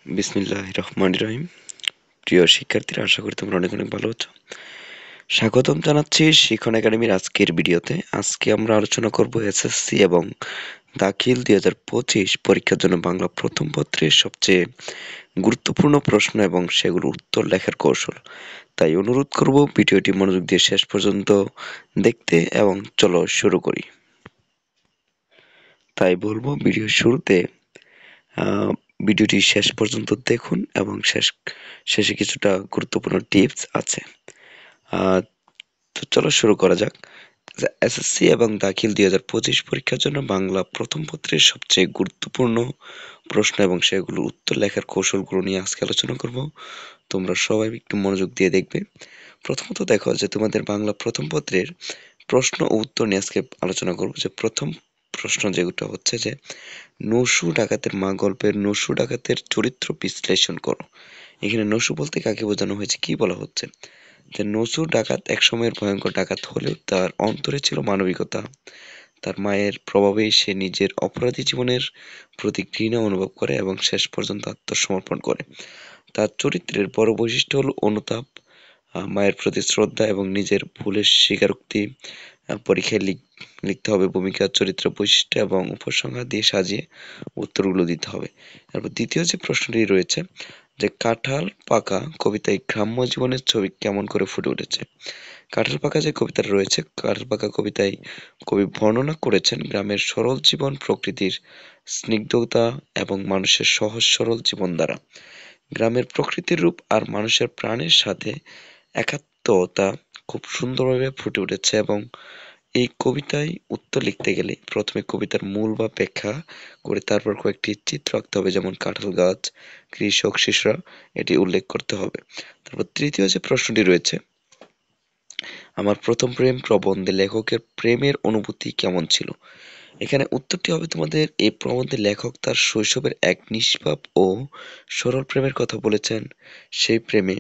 বিসমিল্লাহির রহমানির রহিম। প্রিয় শিক্ষার্থীরা, আশা করি তোমরা অনেক অনেক ভালো আছো। স্বাগতম জানাচ্ছি শিখন একাডেমির আজকের ভিডিওতে। আজকে আমরা আলোচনা করব এসএসসি এবং দাখিল 2025 পরীক্ষার জন্য বাংলা প্রথম পত্রের সবচেয়ে গুরুত্বপূর্ণ প্রশ্ন এবং সেগুলোর উত্তর লেখার কৌশল। তাই অনুরোধ করব ভিডিওটি মনোযোগ দিয়ে শেষ পর্যন্ত দেখতে, এবং চলো শুরু করি। তাই বলবো, ভিডিওর শুরুতে আহ, ভিডিওটি শেষ পর্যন্ত দেখুন, এবং শেষে কিছুটা গুরুত্বপূর্ণ টিপস আছে। আহ, তো চলো শুরু করা যাক। এসএসসি এবং দাখিল 2025 পরীক্ষার জন্য বাংলা প্রথম পত্রের সবচেয়ে গুরুত্বপূর্ণ প্রশ্ন এবং সেগুলোর উত্তর লেখার কৌশলগুলো নিয়ে আজকে আলোচনা করব। তোমরা সবাই একটু মনোযোগ দিয়ে দেখবে। প্রথমত দেখো যে তোমাদের বাংলা প্রথম পত্রের প্রশ্ন ও উত্তর নিয়ে আজকে আলোচনা করব। যে প্রথম প্রশ্ন যেটা হচ্ছে যে নসু ডাকাতের মা গল্পের নসু ডাকাতের চরিত্র বিশ্লেষণ করো। এখানে নসু বলতে কাকে বোঝানো হয়েছে, কি বলা হচ্ছে? যে নসু ডাকাত এক সময়ের ভয়ঙ্কর ডাকাত হলেও তার অন্তরে ছিল মানবিকতা। তার মায়ের প্রভাবেই সে নিজের অপরাধী জীবনের প্রতি ঘৃণা অনুভব করে এবং শেষ পর্যন্ত আত্মসমর্পণ করে। তার চরিত্রের বড় বৈশিষ্ট্য হল অনুতাপ, মায়ের প্রতি শ্রদ্ধা এবং নিজের ভুলের স্বীকারোক্তি। পরীক্ষায় লিখতে হবে ভূমিকা, চরিত্র, বৈশিষ্ট্য এবং উপসংহার দিয়ে সাজিয়ে উত্তরগুলো দিতে হবে। তারপর দ্বিতীয় যে প্রশ্নটি রয়েছে, যে কাঁঠাল পাকা কবিতায় গ্রাম্য জীবনের ছবি কেমন করে ফুটে উঠেছে। কাঁঠাল পাকা যে কবিতাটা রয়েছে, কাঁঠাল পাকা কবিতায় কবি বর্ণনা করেছেন গ্রামের সরল জীবন, প্রকৃতির স্নিগ্ধতা এবং মানুষের সহজ সরল জীবন দ্বারা গ্রামের প্রকৃতির রূপ আর মানুষের প্রাণের সাথে একাত্মতা খুব সুন্দরভাবে ফুটে উঠেছে। এবং এই কবিতায় উত্তর লিখতে গেলে প্রথমে কবিতার মূল বা ব্যাখ্যা করে তারপর কয়েকটি চিত্র আঁকতে হবে, যেমন কাঁঠাল গাছ, কৃষক, শিশুরা, এটি উল্লেখ করতে হবে। তারপর তৃতীয় যে প্রশ্নটি রয়েছে, আমার প্রথম প্রেম প্রবন্ধে লেখকের প্রেমের অনুভূতি কেমন ছিল। এখানে উত্তরটি হবে তোমাদের, এই প্রবন্ধে লেখক তার শৈশবের এক নিষ্পাপ ও সরল প্রেমের কথা বলেছেন। সেই প্রেমে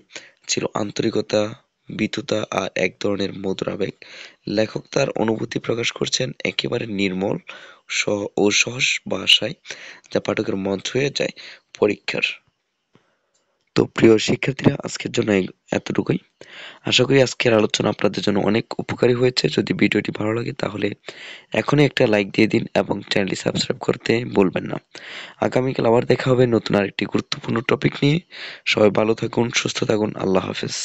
ছিল আন্তরিকতা, বিতুতা আর এক ধরনের মধুর আবেগ। লেখক তার অনুভূতি প্রকাশ করছেন একেবারে নির্মল ও সহজ ভাষায়, যা পাঠকের মন ছুঁয়ে যায়। পরীক্ষার তো প্রিয় শিক্ষার্থীরা, আজকের জন্য এতটুকুই। আশা করি আজকের আলোচনা আপনাদের জন্য অনেক উপকারী হয়েছে। যদি ভিডিওটি ভালো লাগে তাহলে এখনই একটা লাইক দিয়ে দিন এবং চ্যানেলটি সাবস্ক্রাইব করতে ভুলবেন না। আগামীকাল আবার দেখা হবে নতুন আরেকটি গুরুত্বপূর্ণ টপিক নিয়ে। সবাই ভালো থাকুন, সুস্থ থাকুন। আল্লাহ হাফেজ।